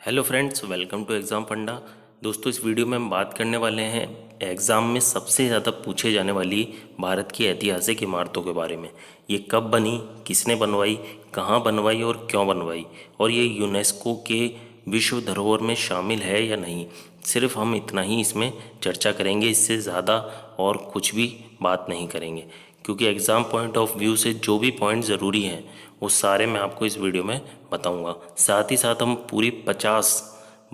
Hello friends, welcome to exam Funda. दोस्तों, इस video में हम बात करने वाले हैं एग्ज़ाम में सबसे ज़्यादा पूछे जाने वाली भारत की ऐतिहासिक इमारतों के बारे में। ये कब बनी, किसने बनवाई, कहाँ बनवाई और क्यों बनवाई, और ये यूनेस्को के विश्व धरोहर में शामिल है या नहीं। सिर्फ हम इतना ही इसमें चर्चा करेंगे, इससे ज़्यादा और कुछ भी बात नहीं करेंगे, क्योंकि एग्ज़ाम पॉइंट ऑफ व्यू से जो भी पॉइंट ज़रूरी हैं वो सारे मैं आपको इस वीडियो में बताऊंगा। साथ ही साथ हम पूरी 50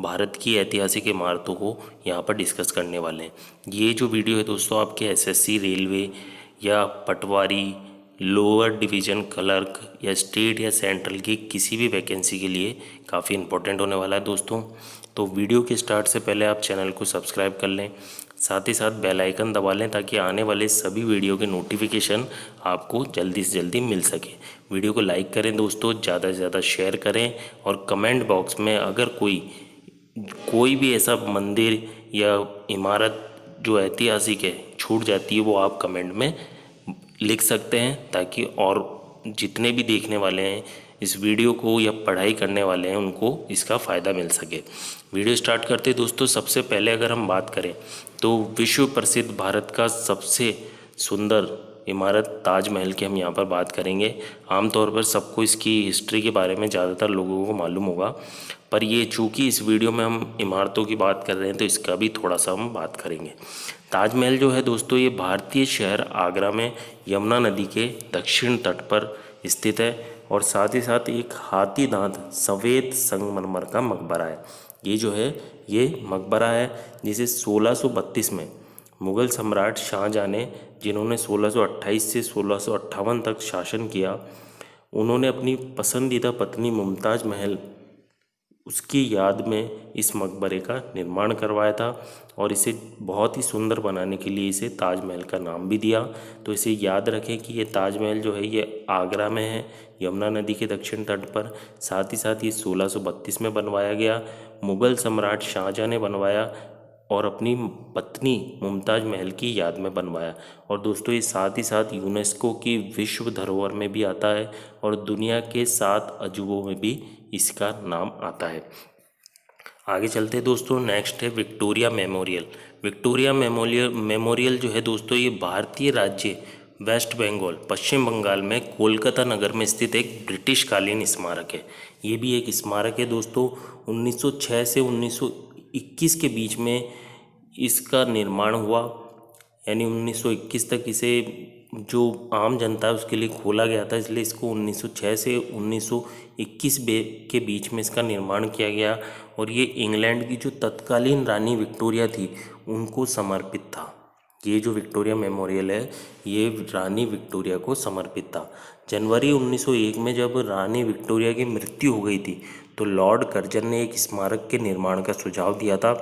भारत की ऐतिहासिक इमारतों को यहाँ पर डिस्कस करने वाले हैं। ये जो वीडियो है दोस्तों, आपके एसएससी, रेलवे या पटवारी, लोअर डिवीज़न क्लर्क या स्टेट या सेंट्रल की किसी भी वैकेंसी के लिए काफ़ी इंपॉर्टेंट होने वाला है दोस्तों। तो वीडियो के स्टार्ट से पहले आप चैनल को सब्सक्राइब कर लें, साथ ही साथ बेल आइकन दबा लें ताकि आने वाले सभी वीडियो के नोटिफिकेशन आपको जल्दी से जल्दी मिल सके। वीडियो को लाइक करें दोस्तों, ज़्यादा से ज़्यादा शेयर करें, और कमेंट बॉक्स में अगर कोई भी ऐसा मंदिर या इमारत जो ऐतिहासिक है छूट जाती है वो आप कमेंट में लिख सकते हैं, ताकि और जितने भी देखने वाले हैं इस वीडियो को या पढ़ाई करने वाले हैं उनको इसका फ़ायदा मिल सके। वीडियो स्टार्ट करते दोस्तों, सबसे पहले अगर हम बात करें तो विश्व प्रसिद्ध भारत का सबसे सुंदर इमारत ताजमहल की हम यहाँ पर बात करेंगे। आमतौर पर सबको इसकी हिस्ट्री के बारे में ज़्यादातर लोगों को मालूम होगा, पर ये चूँकि इस वीडियो में हम इमारतों की बात कर रहे हैं तो इसका भी थोड़ा सा हम बात करेंगे। ताजमहल जो है दोस्तों, ये भारतीय शहर आगरा में यमुना नदी के दक्षिण तट पर स्थित है, और साथ ही साथ एक हाथी दांत सफ़ेद संगमरमर का मकबरा है। ये जो है ये मकबरा है जिसे 1632 में मुग़ल सम्राट शाहजहाँ ने, जिन्होंने 1628 से 1658 तक शासन किया, उन्होंने अपनी पसंदीदा पत्नी मुमताज़ महल उसकी याद में इस मकबरे का निर्माण करवाया था, और इसे बहुत ही सुंदर बनाने के लिए इसे ताजमहल का नाम भी दिया। तो इसे याद रखें कि ये ताजमहल जो है ये आगरा में है, यमुना नदी के दक्षिण तट पर। साथ ही साथ ये 1632 में बनवाया गया, मुग़ल सम्राट शाहजहाँ ने बनवाया और अपनी पत्नी मुमताज़ महल की याद में बनवाया। और दोस्तों, ये साथ ही साथ यूनेस्को की विश्व धरोहर में भी आता है, और दुनिया के 7 अजूबों में भी इसका नाम आता है। आगे चलते दोस्तों, नेक्स्ट है विक्टोरिया मेमोरियल। विक्टोरिया मेमोरियल जो है दोस्तों, ये भारतीय राज्य वेस्ट बंगाल, पश्चिम बंगाल में कोलकाता नगर में स्थित एक ब्रिटिश कालीन स्मारक है। ये भी एक स्मारक है दोस्तों। 1906 से 1921 के बीच में इसका निर्माण हुआ, यानी 1921 तक इसे जो आम जनता है उसके लिए खोला गया था, इसलिए इसको 1906 से 1921 के बीच में इसका निर्माण किया गया। और ये इंग्लैंड की जो तत्कालीन रानी विक्टोरिया थी उनको समर्पित था। ये जो विक्टोरिया मेमोरियल है ये रानी विक्टोरिया को समर्पित था। जनवरी 1901 में जब रानी विक्टोरिया की मृत्यु हो गई थी तो लॉर्ड कर्जन ने एक स्मारक के निर्माण का सुझाव दिया था,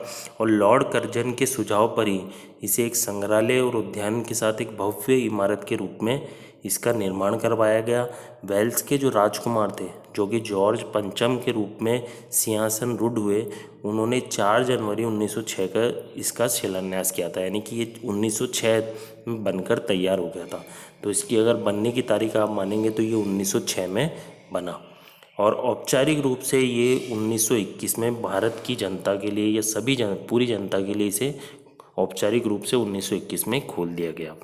और लॉर्ड कर्जन के सुझाव पर ही इसे एक संग्रहालय और उद्यान के साथ एक भव्य इमारत के रूप में इसका निर्माण करवाया गया। वेल्स के जो राजकुमार थे, जो कि जॉर्ज पंचम के रूप में सिंहासन रूढ़ हुए, उन्होंने 4 जनवरी 1906 का इसका शिलान्यास किया था, यानी कि ये 1906 में बनकर तैयार हो गया था। तो इसकी अगर बनने की तारीख आप मानेंगे तो ये 1906 में बना, और औपचारिक रूप से ये 1921 में भारत की जनता के लिए या पूरी जनता के लिए इसे औपचारिक रूप से 1921 में खोल दिया गया।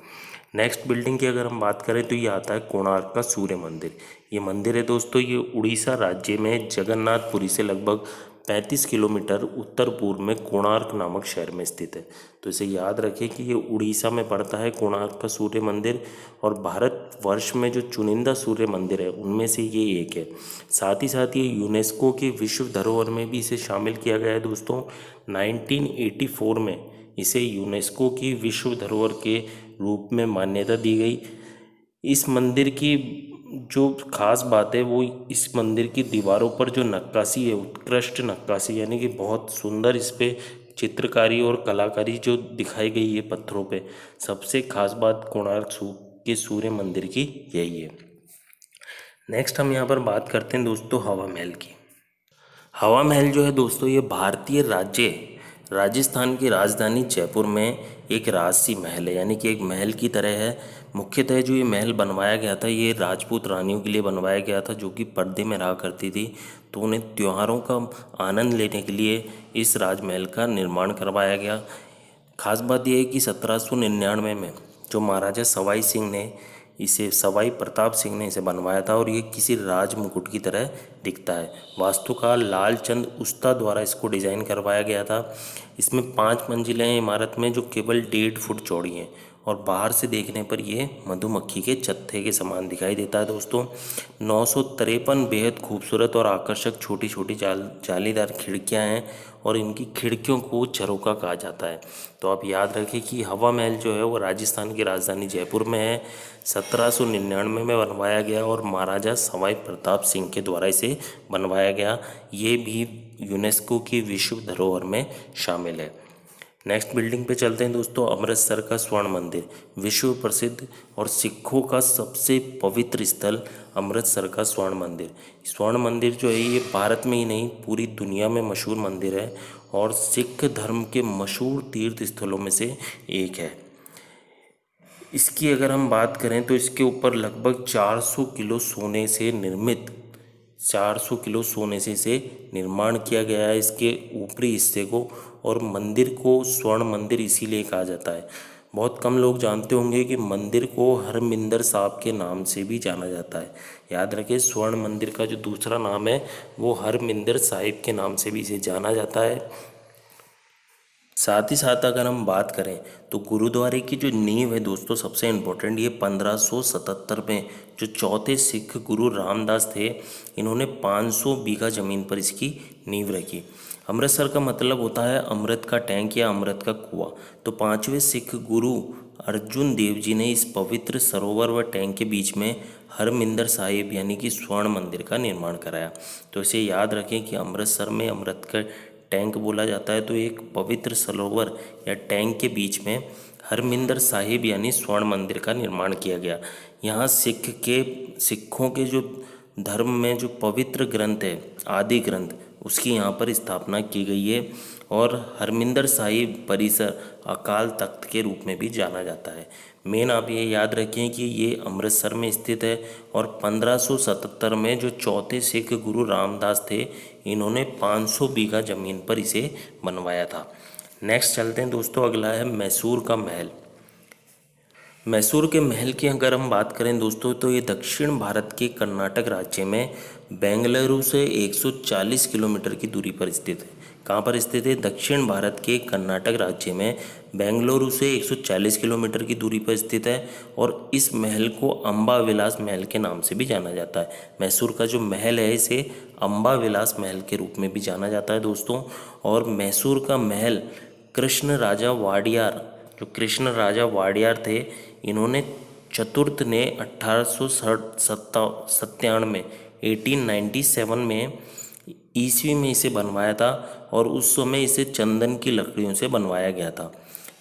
नेक्स्ट बिल्डिंग की अगर हम बात करें तो ये आता है कोणार्क का सूर्य मंदिर। ये मंदिर है दोस्तों, ये उड़ीसा राज्य में जगन्नाथपुरी से लगभग 35 किलोमीटर उत्तर पूर्व में कोणार्क नामक शहर में स्थित है। तो इसे याद रखें कि ये उड़ीसा में पड़ता है कोणार्क का सूर्य मंदिर, और भारत वर्ष में जो चुनिंदा सूर्य मंदिर है उनमें से ये एक है। साथ ही साथ ये यूनेस्को के विश्व धरोहर में भी इसे शामिल किया गया है दोस्तों। 1984 में इसे यूनेस्को की विश्व धरोहर के रूप में मान्यता दी गई। इस मंदिर की जो खास बात है वो इस मंदिर की दीवारों पर जो नक्काशी है, उत्कृष्ट नक्काशी, यानी कि बहुत सुंदर इस पे चित्रकारी और कलाकारी जो दिखाई गई है पत्थरों पे। सबसे खास बात कोणार्क के सूर्य मंदिर की यही है। नेक्स्ट हम यहाँ पर बात करते हैं दोस्तों हवा महल की। हवा महल जो है दोस्तों, ये भारतीय राज्य राजस्थान की राजधानी जयपुर में एक राजसी महल है, यानी कि एक महल की तरह है। मुख्यतः जो ये महल बनवाया गया था, ये राजपूत रानियों के लिए बनवाया गया था, जो कि पर्दे में रहा करती थी। तो उन्हें त्योहारों का आनंद लेने के लिए इस राजमहल का निर्माण करवाया गया। खास बात यह है कि 1799 में जो महाराजा सवाई प्रताप सिंह ने इसे बनवाया था, और ये किसी राज मुकुट की तरह दिखता है। वास्तुकार लालचंद उस्ता द्वारा इसको डिज़ाइन करवाया गया था। इसमें 5 मंजिलें हैं इमारत में, जो केवल 1.5 फुट चौड़ी हैं, और बाहर से देखने पर ये मधुमक्खी के चत्थे के समान दिखाई देता है दोस्तों। 953 बेहद खूबसूरत और आकर्षक छोटी छोटी जालीदार खिड़कियां हैं, और इनकी खिड़कियों को झरोका कहा जाता है। तो आप याद रखें कि हवा महल जो है वो राजस्थान की राजधानी जयपुर में है। 1799 में बनवाया गया, और महाराजा सवाई प्रताप सिंह के द्वारा इसे बनवाया गया। ये भी यूनेस्को की विश्व धरोहर में शामिल है। नेक्स्ट बिल्डिंग पे चलते हैं दोस्तों। अमृतसर का स्वर्ण मंदिर, विश्व प्रसिद्ध और सिखों का सबसे पवित्र स्थल अमृतसर का स्वर्ण मंदिर। स्वर्ण मंदिर जो है ये भारत में ही नहीं पूरी दुनिया में मशहूर मंदिर है, और सिख धर्म के मशहूर तीर्थ स्थलों में से एक है। इसकी अगर हम बात करें तो इसके ऊपर लगभग 400 किलो सोने से निर्मित 400 किलो सोने से इसे निर्माण किया गया है, इसके ऊपरी हिस्से को। और मंदिर को स्वर्ण मंदिर इसीलिए कहा जाता है। बहुत कम लोग जानते होंगे कि मंदिर को हरमिंदर साहब के नाम से भी जाना जाता है। याद रखें, स्वर्ण मंदिर का जो दूसरा नाम है वो हरमिंदर साहिब के नाम से भी इसे जाना जाता है। साथ ही साथ अगर हम बात करें तो गुरुद्वारे की जो नींव है दोस्तों, सबसे इम्पोर्टेंट, ये 1577 में जो चौथे सिख गुरु रामदास थे, इन्होंने 500 बीघा ज़मीन पर इसकी नींव रखी। अमृतसर का मतलब होता है अमृत का टैंक या अमृत का कुआं। तो 5वें सिख गुरु अर्जुन देव जी ने इस पवित्र सरोवर व टैंक के बीच में हरमिंदर साहिब यानी कि स्वर्ण मंदिर का निर्माण कराया। तो इसे याद रखें कि अमृतसर में अमृत का टैंक बोला जाता है। तो एक पवित्र सरोवर या टैंक के बीच में हरमिंदर साहिब यानी स्वर्ण मंदिर का निर्माण किया गया। यहाँ सिखों के जो धर्म में जो पवित्र ग्रंथ है, आदि ग्रंथ, उसकी यहाँ पर स्थापना की गई है। और हरमिंदर साहिब परिसर अकाल तख्त के रूप में भी जाना जाता है। मेन आप ये याद रखें कि ये अमृतसर में स्थित है, और 1577 में जो चौथे सिख गुरु रामदास थे, इन्होंने 500 बीघा ज़मीन पर इसे बनवाया था। नेक्स्ट चलते हैं दोस्तों, अगला है मैसूर का महल। मैसूर के महल की अगर हम बात करें दोस्तों, तो ये दक्षिण भारत के कर्नाटक राज्य में बेंगलुरु से 140 किलोमीटर की दूरी पर स्थित है। कहाँ पर स्थित है? दक्षिण भारत के कर्नाटक राज्य में बेंगलुरु से 140 किलोमीटर की दूरी पर स्थित है, और इस महल को अम्बा विलास महल के नाम से भी जाना जाता है। मैसूर का जो महल है इसे अम्बा विलास महल के रूप में भी जाना जाता है दोस्तों। और मैसूर का महल कृष्ण राजा वाडियार थे, इन्होंने चतुर्थ ने 1897 में 1897 में ईस्वी में इसे बनवाया था, और उस समय इसे चंदन की लकड़ियों से बनवाया गया था।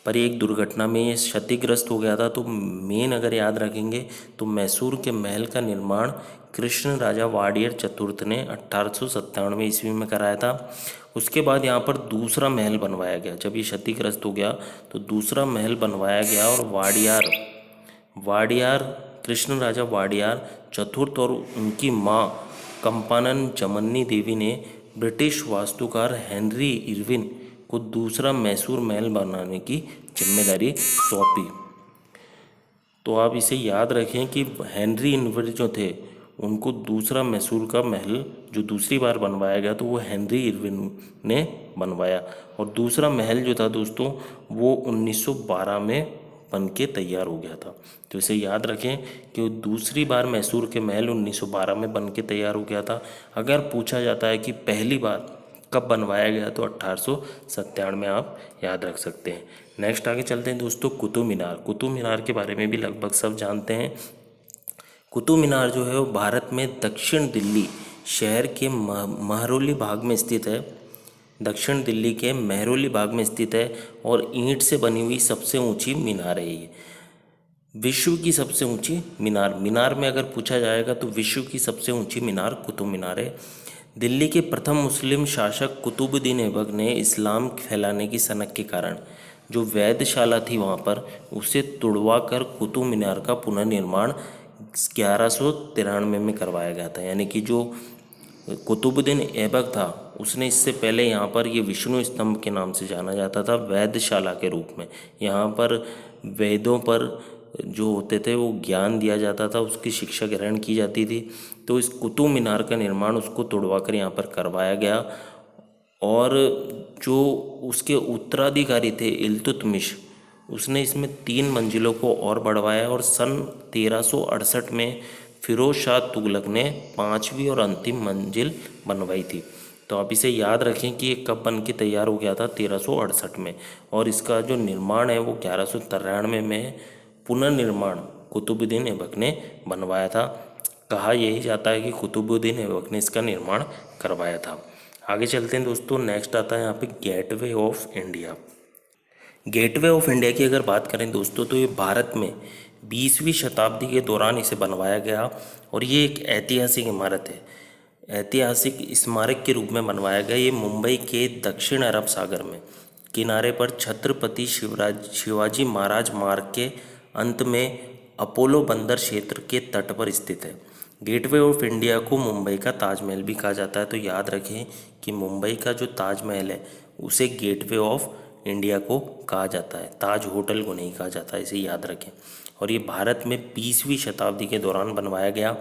पर एक दुर्घटना में ये क्षतिग्रस्त हो गया था। तो मेन अगर याद रखेंगे तो मैसूर के महल का निर्माण कृष्ण राजा वाडियर चतुर्थ ने 1897 ईस्वी में कराया था। उसके बाद यहाँ पर दूसरा महल बनवाया गया। जब ये क्षतिग्रस्त हो गया तो दूसरा महल बनवाया गया, और वाडियार कृष्ण राजा वाडियार चतुर्थ और उनकी माँ कंपानन जमन्नी देवी ने ब्रिटिश वास्तुकार हेनरी इरविन को दूसरा मैसूर महल बनाने की जिम्मेदारी सौंपी। तो आप इसे याद रखें कि हेनरी इरविन जो थे, उनको दूसरा मैसूर का महल जो दूसरी बार बनवाया गया, तो वो हेनरी इरविन ने बनवाया। और दूसरा महल जो था दोस्तों, वो 1912 में बन के तैयार हो गया था। तो इसे याद रखें कि दूसरी बार मैसूर के महल 1912 में बन के तैयार हो गया था। अगर पूछा जाता है कि पहली बार कब बनवाया गया, तो 1897 में आप याद रख सकते हैं। नेक्स्ट आगे चलते हैं दोस्तों, कुतुब मीनार के बारे में भी लगभग सब जानते हैं। कुतुब मीनार जो है वो भारत में दक्षिण दिल्ली शहर के महरौली भाग में स्थित है। दक्षिण दिल्ली के महरौली भाग में स्थित है, और ईंट से बनी हुई सबसे ऊंची मीनार है ये। विश्व की सबसे ऊंची मीनार में अगर पूछा जाएगा तो विश्व की सबसे ऊंची मीनार कुतुब मीनार है। दिल्ली के प्रथम मुस्लिम शासक कुतुबुद्दीन ऐबक ने इस्लाम फैलाने की सनक के कारण जो वैधशाला थी वहाँ पर उसे तुड़वा कर कुतुब मीनार का पुनर्निर्माण 1193 में करवाया गया था। यानी कि जो कुतुबुद्दीन ऐबक था उसने इससे पहले यहाँ पर ये विष्णु स्तंभ के नाम से जाना जाता था, वैधशाला के रूप में। यहाँ पर वेदों पर जो होते थे वो ज्ञान दिया जाता था, उसकी शिक्षा ग्रहण की जाती थी। तो इस कुतुब मीनार का निर्माण उसको तोड़वा कर यहाँ पर करवाया गया और जो उसके उत्तराधिकारी थे इल्तुतमिश, उसने इसमें 3 मंजिलों को और बढ़वाया और सन 1368 में फिरोज शाह तुगलक ने 5वीं और अंतिम मंजिल बनवाई थी। तो आप इसे याद रखें कि ये कब बन के तैयार हो गया था, 1368 में। और इसका जो निर्माण है वो 1193 में पुनर्निर्माण कुतुबुद्दीन ऐबक ने बनवाया था। कहा यही जाता है कि कुतुबुद्दीन ऐबक ने इसका निर्माण करवाया था। आगे चलते हैं दोस्तों, नेक्स्ट आता है यहाँ पे gateway of India. Gateway of India की अगर बात करें दोस्तों तो ये भारत में 20वीं शताब्दी के दौरान इसे बनवाया गया और ये एक ऐतिहासिक इमारत है, ऐतिहासिक स्मारक के रूप में बनवाया गया। ये मुंबई के दक्षिण अरब सागर में किनारे पर छत्रपति शिवाजी महाराज मार्ग के अंत में अपोलो बंदर क्षेत्र के तट पर स्थित है। गेटवे ऑफ इंडिया को मुंबई का ताजमहल भी कहा जाता है। तो याद रखें कि मुंबई का जो ताजमहल है उसे गेटवे ऑफ इंडिया को कहा जाता है, ताज होटल को नहीं कहा जाता, इसे याद रखें। और ये भारत में 20वीं शताब्दी के दौरान बनवाया गया।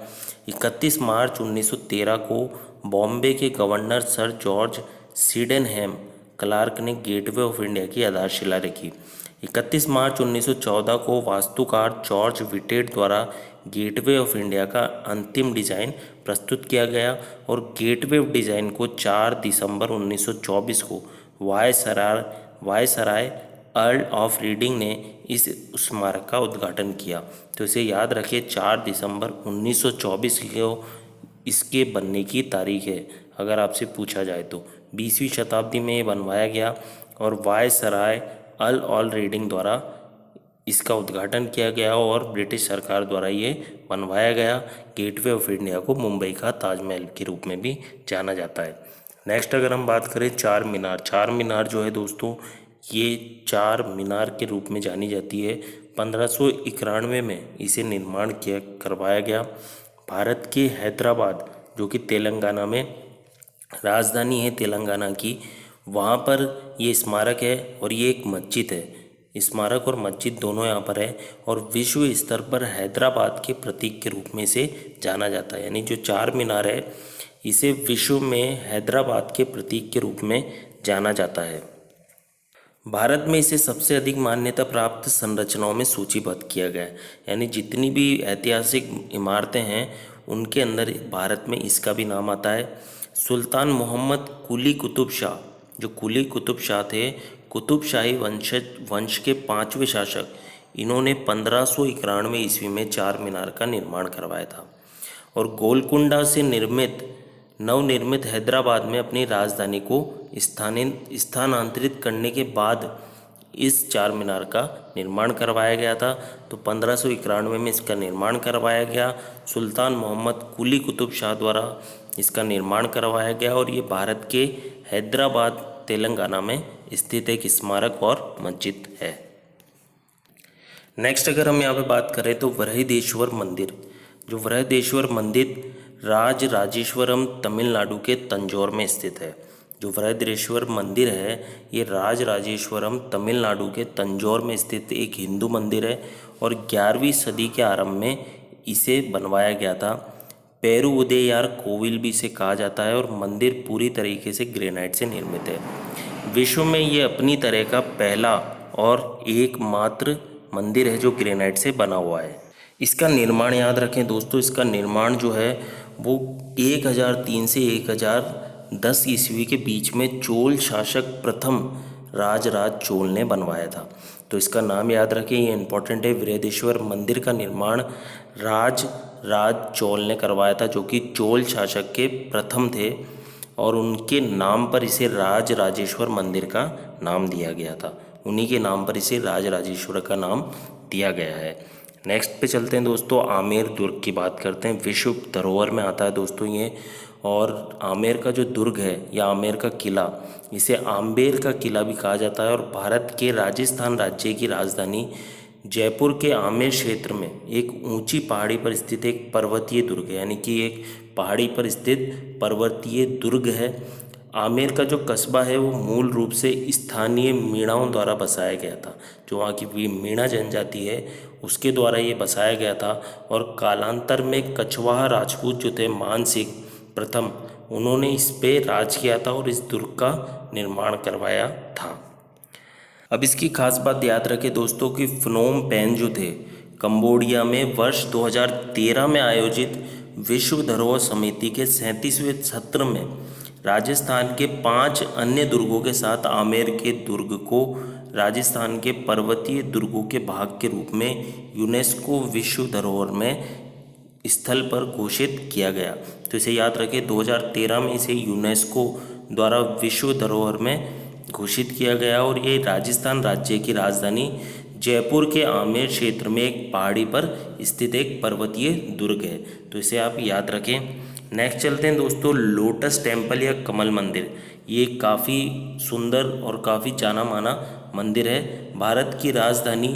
31 मार्च 1913 को बॉम्बे के governor sir George Sydenham Clarke ने गेटवे ऑफ इंडिया की आधारशिला रखी। 31 मार्च 1914 को वास्तुकार जॉर्ज विटेट द्वारा गेटवे ऑफ इंडिया का अंतिम डिज़ाइन प्रस्तुत किया गया और गेटवे ऑफ डिज़ाइन को 4 दिसंबर 1924 को वायसराय अर्ल ऑफ रीडिंग ने इस स्मारक का उद्घाटन किया। तो इसे याद रखिए, 4 दिसंबर 1924 को इसके बनने की तारीख है अगर आपसे पूछा जाए तो। 20वीं शताब्दी में ये बनवाया गया और वायसराय अर्ल ऑफ रीडिंग द्वारा इसका उद्घाटन किया गया और ब्रिटिश सरकार द्वारा ये बनवाया गया। गेटवे ऑफ इंडिया को मुंबई का ताजमहल के रूप में भी जाना जाता है। नेक्स्ट अगर हम बात करें चार मीनार, चार मीनार जो है दोस्तों ये चार मीनार के रूप में जानी जाती है। 1591 में इसे निर्माण करवाया गया। भारत के हैदराबाद जो कि तेलंगाना में राजधानी है तेलंगाना की, वहाँ पर ये स्मारक है और ये एक मस्जिद है। स्मारक और मस्जिद दोनों यहाँ पर है और विश्व स्तर पर हैदराबाद के प्रतीक के रूप में इसे जाना जाता है। यानी जो चार मीनार है इसे विश्व में हैदराबाद के प्रतीक के रूप में जाना जाता है। भारत में इसे सबसे अधिक मान्यता प्राप्त संरचनाओं में सूचीबद्ध किया गया है। यानी जितनी भी ऐतिहासिक इमारतें हैं उनके अंदर भारत में इसका भी नाम आता है। सुल्तान मोहम्मद कुली कुतुब शाह, जो कुली कुतुब शाह थे, कुतुब शाही वंश के 5वें शासक, इन्होंने 1591 ईस्वी में चार मीनार का निर्माण करवाया था और गोलकुंडा से नवनिर्मित हैदराबाद में अपनी राजधानी को स्थानांतरित करने के बाद इस चार मीनार का निर्माण करवाया गया था। तो 1591 में इसका निर्माण करवाया गया। सुल्तान मोहम्मद कुली कुतुब शाह द्वारा इसका निर्माण करवाया गया और ये भारत के हैदराबाद तेलंगाना में स्थित एक स्मारक और मस्जिद है। नेक्स्ट अगर हम यहाँ पे बात करें तो वृहदेश्वर मंदिर, जो वृहदेश्वर मंदिर राजराजेश्वरम तमिलनाडु के तंजौर में स्थित है। जो वृहदेश्वर मंदिर है ये राजराजेश्वरम तमिलनाडु के तंजौर में स्थित एक हिंदू मंदिर है और 11वीं सदी के आरंभ में इसे बनवाया गया था। पेरू उदययार कोविल भी इसे कहा जाता है और मंदिर पूरी तरीके से ग्रेनाइट से निर्मित है। विश्व में ये अपनी तरह का पहला और एकमात्र मंदिर है जो ग्रेनाइट से बना हुआ है। इसका निर्माण याद रखें दोस्तों, इसका निर्माण जो है वो 1003 से 1010 ईस्वी के बीच में चोल शासक प्रथम राजराज चोल ने बनवाया था। तो इसका नाम याद रखें, ये इंपॉर्टेंट है। वृहदेश्वर मंदिर का निर्माण राज चोल ने करवाया था, जो कि चोल शासक के प्रथम थे और उनके नाम पर इसे राजराजेश्वर मंदिर का नाम दिया गया था। उन्हीं के नाम पर इसे राजराजेश्वर का नाम दिया गया है। नेक्स्ट पे चलते हैं दोस्तों, आमेर दुर्ग की बात करते हैं। विश्व धरोहर में आता है दोस्तों ये, और आमेर का जो दुर्ग है या आमेर का किला, इसे आम्बेर का किला भी कहा जाता है। और भारत के राजस्थान राज्य की राजधानी जयपुर के आमेर क्षेत्र में एक ऊंची पहाड़ी पर स्थित एक पर्वतीय दुर्ग है, यानी कि एक पहाड़ी पर स्थित पर्वतीय दुर्ग है। आमेर का जो कस्बा है वो मूल रूप से स्थानीय मीणाओं द्वारा बसाया गया था। जो वहाँ की मीणा जनजाति है उसके द्वारा ये बसाया गया था। और कालांतर में कछवाहा राजपूत जो थे मान सिंह प्रथम, उन्होंने इस पे राज किया था और इस दुर्ग का निर्माण करवाया था। अब इसकी खास बात याद रखें दोस्तों कि phnom पेन जो थे कंबोडिया में वर्ष 2013 में आयोजित विश्व धरोहर समिति के 37वें सत्र में राजस्थान के 5 अन्य दुर्गों के साथ आमेर के दुर्ग को राजस्थान के पर्वतीय दुर्गों के भाग के रूप में यूनेस्को विश्व धरोहर में स्थल पर घोषित किया गया। तो इसे याद रखें, 2013 में इसे यूनेस्को द्वारा विश्व धरोहर में घोषित किया गया और ये राजस्थान राज्य की राजधानी जयपुर के आमेर क्षेत्र में एक पहाड़ी पर स्थित एक पर्वतीय दुर्ग है। तो इसे आप याद रखें। नेक्स्ट चलते हैं दोस्तों, लोटस टेम्पल या कमल मंदिर। ये काफ़ी सुंदर और काफ़ी जाना माना मंदिर है। भारत की राजधानी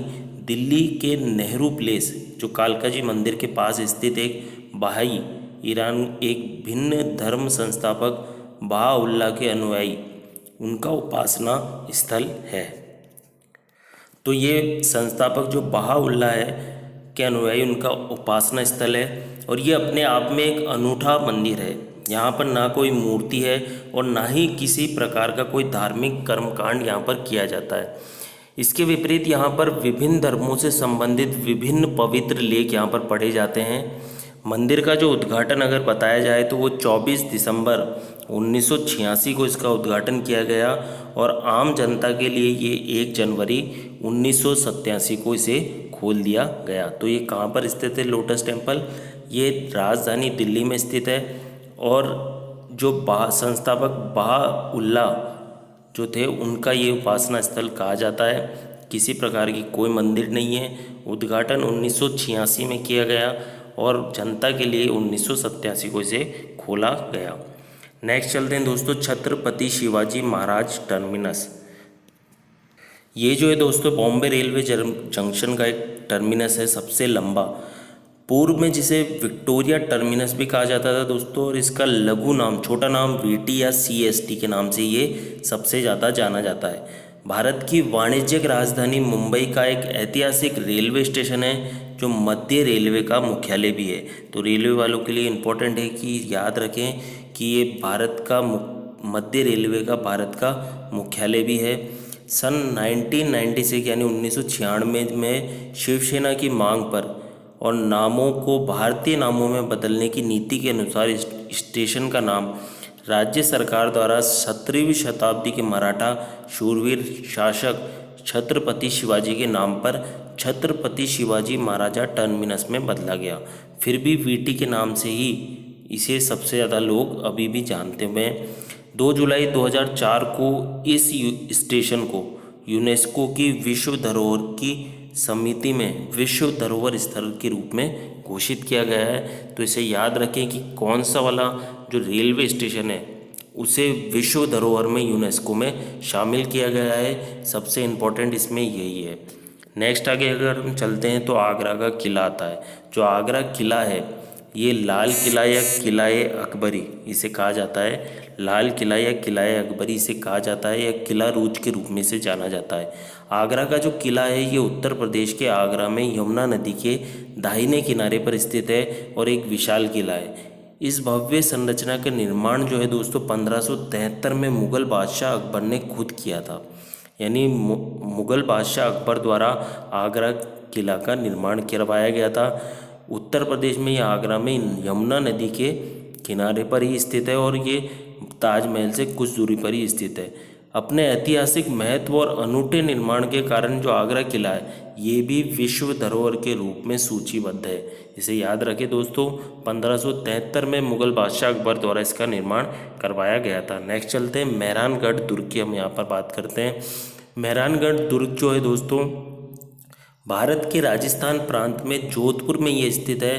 दिल्ली के नेहरू प्लेस जो कालका जी मंदिर के पास स्थित एक बहाई ईरान एक भिन्न धर्म संस्थापक बहाउल्लाह के अनुयायी उनका उपासना स्थल है। तो ये संस्थापक जो बहाउल्लाह है के अनुयायी उनका उपासना स्थल है और ये अपने आप में एक अनूठा मंदिर है। यहाँ पर ना कोई मूर्ति है और ना ही किसी प्रकार का कोई धार्मिक कर्मकांड यहाँ पर किया जाता है। इसके विपरीत यहाँ पर विभिन्न धर्मों से संबंधित विभिन्न पवित्र लेख यहाँ पर पढ़े जाते हैं। मंदिर का जो उद्घाटन अगर बताया जाए तो वो 24 दिसंबर 1986 को इसका उद्घाटन किया गया और आम जनता के लिए ये 1 जनवरी 1987 को इसे खोल दिया गया। तो ये कहाँ पर स्थित है लोटस टेम्पल? ये राजधानी दिल्ली में स्थित है और जो संस्थापक बहाउल्लाह जो थे उनका ये उपासना स्थल कहा जाता है। किसी प्रकार की कोई मंदिर नहीं है। उद्घाटन 1986 में किया गया और जनता के लिए 1987 को इसे खोला गया। नेक्स्ट चलते हैं दोस्तों, छत्रपति शिवाजी महाराज टर्मिनस। ये जो है दोस्तों बॉम्बे रेलवे जंक्शन का एक टर्मिनस है, सबसे लंबा। पूर्व में जिसे विक्टोरिया टर्मिनस भी कहा जाता था दोस्तों, और इसका लघु नाम छोटा नाम वीटी या सीएसटी के नाम से ये सबसे ज़्यादा जाना जाता है। भारत की वाणिज्यिक राजधानी मुंबई का एक ऐतिहासिक रेलवे स्टेशन है जो मध्य रेलवे का मुख्यालय भी है। तो रेलवे वालों के लिए इम्पोर्टेंट है कि याद रखें कि ये भारत का मध्य रेलवे का भारत का मुख्यालय भी है। सन 1996 यानी 1996 में शिवसेना की मांग पर और नामों को भारतीय नामों में बदलने की नीति के अनुसार स्टेशन का नाम राज्य सरकार द्वारा 17वीं शताब्दी के मराठा शूरवीर शासक छत्रपति शिवाजी के नाम पर छत्रपति शिवाजी महाराजा टर्मिनस में बदला गया। फिर भी वीटी के नाम से ही इसे सबसे ज़्यादा लोग अभी भी जानते हुए। 2 जुलाई 2004 को इस स्टेशन को यूनेस्को की विश्व धरोहर की समिति में विश्व धरोहर स्थल के रूप में घोषित किया गया है। तो इसे याद रखें कि कौन सा वाला जो रेलवे स्टेशन है उसे विश्व धरोहर में यूनेस्को में शामिल किया गया है। सबसे इम्पोर्टेंट इसमें यही है। नेक्स्ट आगे अगर हम चलते हैं तो आगरा का किला आता है। जो आगरा किला है ये लाल किला या किलाए अकबरी इसे कहा जाता है। लाल किला या किलाए अकबरी इसे कहा जाता है या किला रूज के रूप में से जाना जाता है। आगरा का जो किला है ये उत्तर प्रदेश के आगरा में यमुना नदी के दाहिने किनारे पर स्थित है और एक विशाल किला है। इस भव्य संरचना का निर्माण जो है दोस्तों 1573 में मुग़ल बादशाह अकबर ने खुद किया था। यानी मुग़ल बादशाह अकबर द्वारा आगरा किला का निर्माण करवाया गया था। उत्तर प्रदेश में यह आगरा में यमुना नदी के किनारे पर ही स्थित है और ये ताजमहल से कुछ दूरी पर ही स्थित है। अपने ऐतिहासिक महत्व और अनूठे निर्माण के कारण जो आगरा किला है ये भी विश्व धरोहर के रूप में सूचीबद्ध है। इसे याद रखें दोस्तों 1573 में मुग़ल बादशाह अकबर द्वारा इसका निर्माण करवाया गया था। नेक्स्ट चलते हैं मेहरानगढ़ दुर्ग की हम यहाँ पर बात करते हैं। मेहरानगढ़ दुर्ग जो है दोस्तों भारत के राजस्थान प्रांत में जोधपुर में ये स्थित है।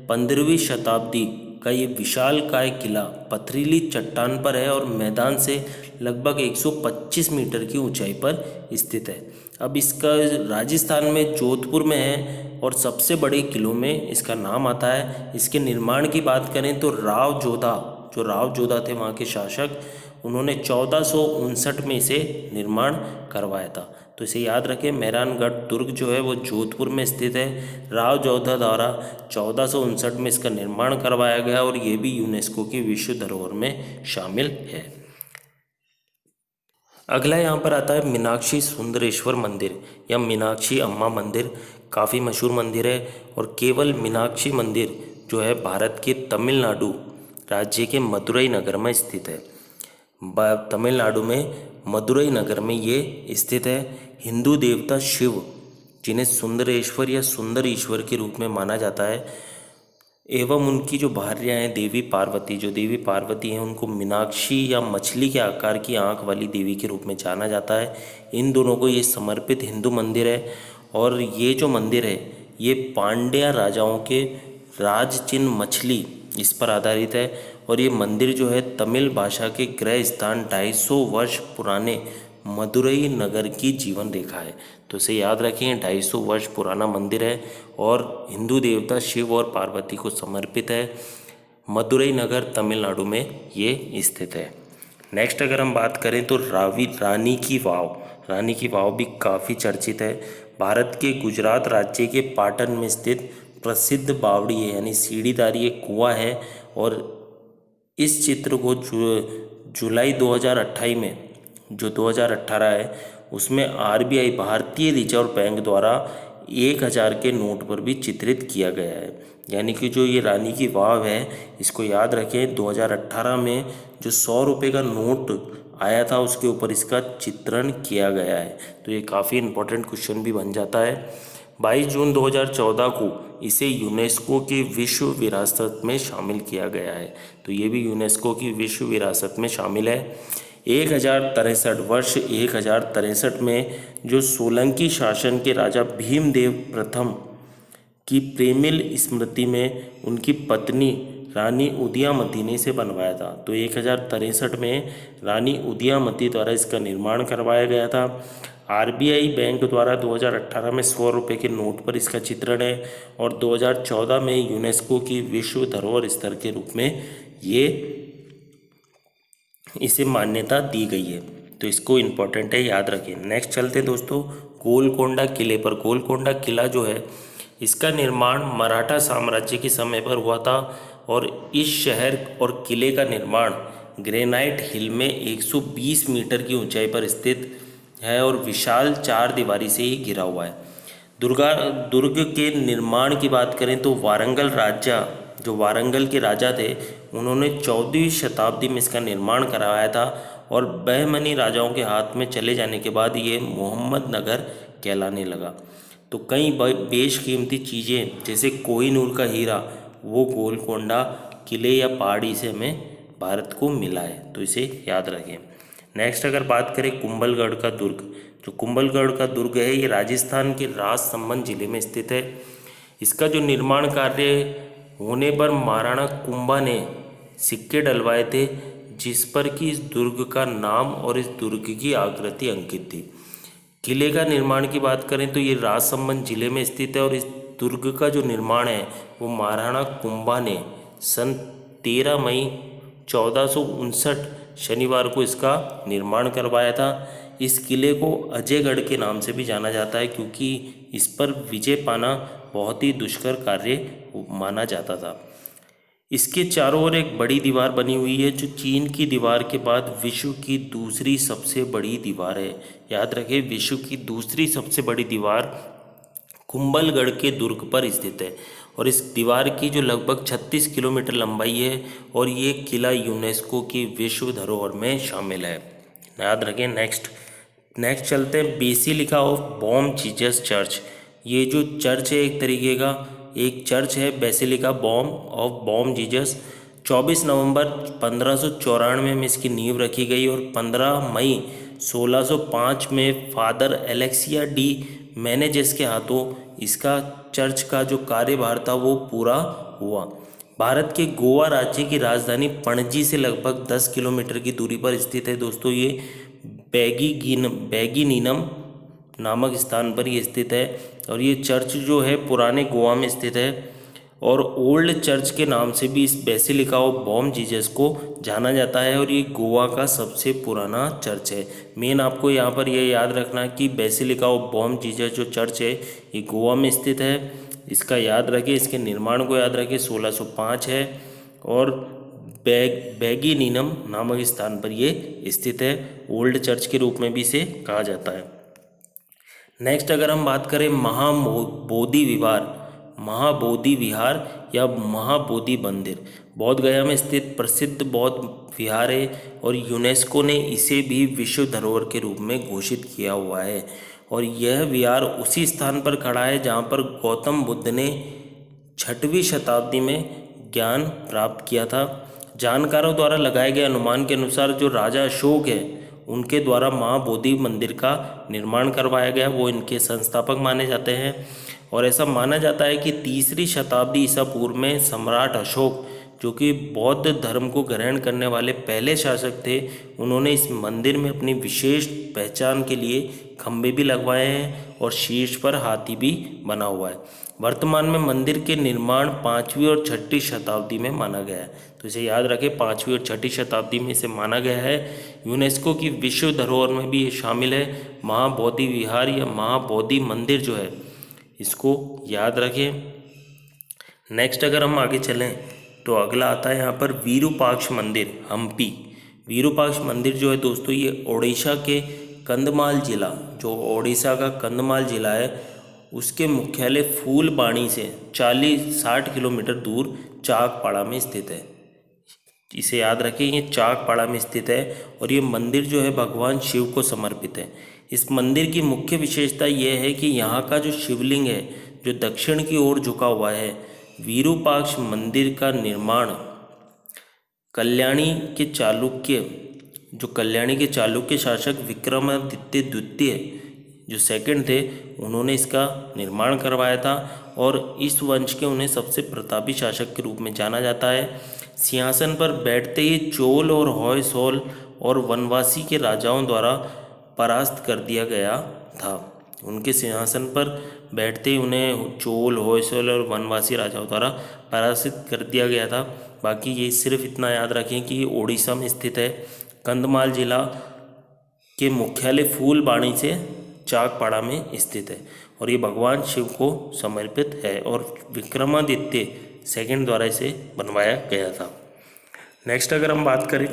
15वीं शताब्दी का ये विशालकाय किला पथरीली चट्टान पर है और मैदान से लगभग 125 मीटर की ऊंचाई पर स्थित है। अब इसका राजस्थान में जोधपुर में है और सबसे बड़े किलों में इसका नाम आता है। इसके निर्माण की बात करें तो राव जोधा, जो राव जोधा थे वहाँ के शासक, उन्होंने 1459 में इसे निर्माण करवाया था। तो इसे याद रखें, मेहरानगढ़ दुर्ग जो है वो जोधपुर में स्थित है। राव जोधा द्वारा 1459 में इसका निर्माण करवाया गया और ये भी यूनेस्को की विश्व धरोहर में शामिल है। अगला यहाँ पर आता है मीनाक्षी सुंदरेश्वर मंदिर या मीनाक्षी अम्मा मंदिर। काफ़ी मशहूर मंदिर है और केवल मीनाक्षी मंदिर जो है भारत के तमिलनाडु राज्य के मदुरई नगर में स्थित है। तमिलनाडु में मदुरई नगर में ये स्थित है। हिंदू देवता शिव, जिन्हें सुंदरेश्वर या सुंदर ईश्वर के रूप में माना जाता है, एवं उनकी जो भार्या हैं देवी पार्वती, जो देवी पार्वती हैं उनको मीनाक्षी या मछली के आकार की आंख वाली देवी के रूप में जाना जाता है। इन दोनों को ये समर्पित हिंदू मंदिर है और ये जो मंदिर है ये पांड्या राजाओं के राज चिन्ह मछली इस पर आधारित है और ये मंदिर जो है तमिल भाषा के ग्रह स्थान 250 वर्ष पुराने मदुरई नगर की जीवन रेखा है। तो इसे याद रखें, 250 वर्ष पुराना मंदिर है और हिंदू देवता शिव और पार्वती को समर्पित है। मदुरई नगर तमिलनाडु में ये स्थित है। नेक्स्ट अगर हम बात करें तो रानी की वाव। रानी की वाव भी काफ़ी चर्चित है। भारत के गुजरात राज्य के पाटन में स्थित प्रसिद्ध बावड़ी है, यानी सीढ़ीदारी एक कुआं है और इस चित्र को जुलाई 2028 में, जो 2018 है, उसमें RBI भारतीय रिजर्व बैंक द्वारा 1000 के नोट पर भी चित्रित किया गया है। यानी कि जो ये रानी की वाव है, इसको याद रखें, 2018 में जो 100 रुपये का नोट आया था उसके ऊपर इसका चित्रण किया गया है। तो ये काफ़ी इम्पोर्टेंट क्वेश्चन भी बन जाता है। 22 जून 2014 को इसे यूनेस्को की विश्व विरासत में शामिल किया गया है। तो ये भी यूनेस्को की विश्व विरासत में शामिल है। 1063 में जो सोलंकी शासन के राजा भीमदेव प्रथम की प्रेमिल स्मृति में उनकी पत्नी रानी उदयामती ने इसे बनवाया था। तो 1063 में रानी उदयामती द्वारा इसका निर्माण करवाया गया था। RBI बैंक द्वारा 2018 में 100 रुपये के नोट पर इसका चित्रण है और 2014 में यूनेस्को की विश्व धरोहर स्थल के रूप में ये इसे मान्यता दी गई है। तो इसको इम्पोर्टेंट है, याद रखें। नेक्स्ट चलते हैं दोस्तों गोलकोंडा किले पर। गोलकोंडा किला जो है इसका निर्माण मराठा साम्राज्य के समय पर हुआ था और इस शहर और किले का निर्माण ग्रेनाइट हिल में 120 मीटर की ऊंचाई पर स्थित है और विशाल 4 दीवारी से ही घिरा हुआ है। दुर्ग के निर्माण की बात करें तो वारंगल राजा, जो वारंगल के राजा थे, उन्होंने 14वीं शताब्दी में इसका निर्माण कराया था और बहमनी राजाओं के हाथ में चले जाने के बाद ये मोहम्मद नगर कहलाने लगा। तो कई बेशकीमती चीज़ें जैसे कोहिनूर का हीरा वो गोलकोंडा किले या पहाड़ी से हमें भारत को मिला है। तो इसे याद रखें। नेक्स्ट अगर बात करें कुंभलगढ़ का दुर्ग, जो कुंभलगढ़ का दुर्ग है ये राजस्थान के राजसमंद जिले में स्थित है। इसका जो निर्माण कार्य होने पर महाराणा कुंभा ने सिक्के डलवाए थे जिस पर कि इस दुर्ग का नाम और इस दुर्ग की आकृति अंकित थी। किले का निर्माण की बात करें तो ये राजसमंद जिले में स्थित है और इस दुर्ग का जो निर्माण है वो महाराणा कुंभा ने सन 13 मई 1459 शनिवार को इसका निर्माण करवाया था। इस किले को अजयगढ़ के नाम से भी जाना जाता है क्योंकि इस पर विजय पाना बहुत ही दुष्कर कार्य माना जाता था। इसके चारों ओर एक बड़ी दीवार बनी हुई है जो चीन की दीवार के बाद विश्व की दूसरी सबसे बड़ी दीवार है। याद रखें, विश्व की दूसरी सबसे बड़ी दीवार कुंभलगढ़ के दुर्ग पर स्थित है और इस दीवार की जो लगभग 36 किलोमीटर लंबाई है और ये किला यूनेस्को की विश्व धरोहर में शामिल है। याद रखें। नेक्स्ट चलते हैं basilica of Bom Jesus church. ये जो चर्च है एक तरीके का एक चर्च है, बेसिलिका ऑफ बॉम जीसस। 24 नवंबर 1594 में इसकी नींव रखी गई और 15 मई 1605 में फादर एलेक्सिया डी मेनेजेस के हाथों इसका चर्च का जो कार्यभार था वो पूरा हुआ। भारत के गोवा राज्य की राजधानी पणजी से लगभग 10 किलोमीटर की दूरी पर स्थित है दोस्तों ये बैगीनीनम नामक स्थान पर ये स्थित है। और ये चर्च जो है पुराने गोवा में स्थित है और ओल्ड चर्च के नाम से भी इस बेसिलिका ऑफ बॉम जीसस को जाना जाता है और ये गोवा का सबसे पुराना चर्च है। मेन आपको यहाँ पर ये याद रखना कि बेसिलिका ऑफ बॉम जीसस जो चर्च है ये गोवा में स्थित है। इसका याद रखें, इसके निर्माण को याद रखें, 1605 है और बैगीनीनम नामक स्थान पर ये स्थित है। ओल्ड चर्च के रूप में भी इसे कहा जाता है। नेक्स्ट अगर हम बात करें महाबोधि विहार या महाबोधि मंदिर, बोध गया में स्थित प्रसिद्ध बौद्ध विहार है और यूनेस्को ने इसे भी विश्व धरोहर के रूप में घोषित किया हुआ है। और यह विहार उसी स्थान पर खड़ा है जहाँ पर गौतम बुद्ध ने 6वीं शताब्दी में ज्ञान प्राप्त किया था। जानकारों द्वारा लगाए गए अनुमान के अनुसार जो राजा अशोक है उनके द्वारा महाबोधि मंदिर का निर्माण करवाया गया, वो इनके संस्थापक माने जाते हैं। और ऐसा माना जाता है कि 3री शताब्दी ईसा पूर्व में सम्राट अशोक, जो कि बौद्ध धर्म को ग्रहण करने वाले पहले शासक थे, उन्होंने इस मंदिर में अपनी विशेष पहचान के लिए खंभे भी लगवाए हैं और शीर्ष पर हाथी भी बना हुआ है। वर्तमान में मंदिर के निर्माण 5वीं और 6ठी शताब्दी में माना गया है, तो इसे याद रखें 5वीं और 6ठी शताब्दी में इसे माना गया है। यूनेस्को की विश्व धरोहर में भी ये शामिल है। महाबोधि विहार या महाबोधि मंदिर जो है इसको याद रखें। नेक्स्ट अगर हम आगे चलें तो अगला आता है यहाँ पर विरूपाक्ष मंदिर हम्पी। विरूपाक्ष मंदिर जो है दोस्तों ये ओडिशा के कंधमाल जिला, जो ओडिशा का कंधमाल जिला है, उसके मुख्यालय फूलबाणी से 40-60 किलोमीटर दूर चाकपाड़ा में स्थित है। इसे याद रखें, ये चाकपाड़ा में स्थित है और ये मंदिर जो है भगवान शिव को समर्पित है। इस मंदिर की मुख्य विशेषता यह है कि यहाँ का जो शिवलिंग है जो दक्षिण की ओर झुका हुआ है। विरूपाक्ष मंदिर का निर्माण कल्याणी के चालुक्य शासक विक्रमादित्य द्वितीय जो सेकंड थे, उन्होंने इसका निर्माण करवाया था और इस वंश के उन्हें सबसे प्रतापी शासक के रूप में जाना जाता है। सिंहासन पर बैठते ही चोल और होयसोल और वनवासी के राजाओं द्वारा परास्त कर दिया गया था। उनके सिंहासन पर बैठते ही उन्हें चोल, होयसोल और वनवासी राजाओं द्वारा पराजित कर दिया गया था। बाकी ये सिर्फ इतना याद रखें कि ये ओडिशा में स्थित है, कंधमाल जिला के मुख्यालय फूलबाणी से चाकपाड़ा में स्थित है और ये भगवान शिव को समर्पित है और विक्रमादित्य सेकंड द्वारा इसे बनवाया गया था। नेक्स्ट अगर हम बात करें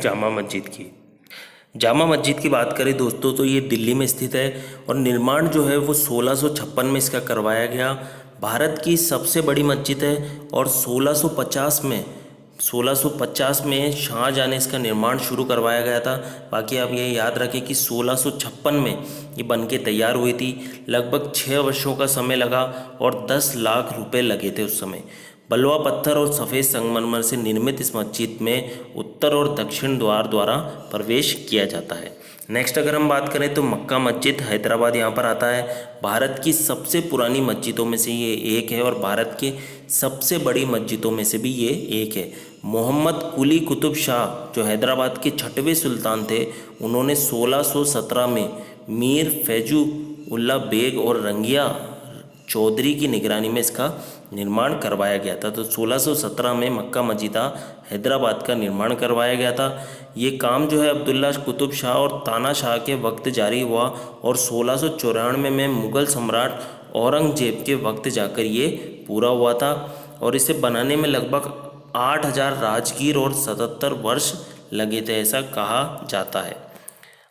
जामा मस्जिद की बात करें दोस्तों तो ये दिल्ली में स्थित है और निर्माण जो है वो 1656 में इसका करवाया गया। भारत की सबसे बड़ी मस्जिद है और 1650 में शाहजहाँ ने इसका निर्माण शुरू करवाया गया था। बाकी आप ये याद रखें कि 1656 में ये बनके तैयार हुई थी। लगभग 6 वर्षों का समय लगा और 10 लाख रुपए लगे थे उस समय। बलुआ पत्थर और सफ़ेद संगमरमर से निर्मित इस मस्जिद में उत्तर और दक्षिण द्वार द्वारा प्रवेश किया जाता है। नेक्स्ट अगर हम बात करें तो मक्का मस्जिद हैदराबाद यहाँ पर आता है। भारत की सबसे पुरानी मस्जिदों में से ये एक है और भारत के सबसे बड़ी मस्जिदों में से भी ये एक है। मोहम्मद कुली कुतुब शाह जो हैदराबाद के 6वें सुल्तान थे, उन्होंने 1617 में मीर फैजू उल्ला बेग और रंगिया चौधरी की निगरानी में इसका निर्माण करवाया गया था। तो 1617 में मक्का मस्जिदा हैदराबाद का निर्माण करवाया गया था। ये काम जो है अब्दुल्ला कुतुब शाह और ताना शाह के वक्त जारी हुआ और 1694 में मुग़ल सम्राट औरंगजेब के वक्त जाकर ये पूरा हुआ था और इसे बनाने में लगभग 8000 राजगीर और 77 वर्ष लगे थे, ऐसा कहा जाता है।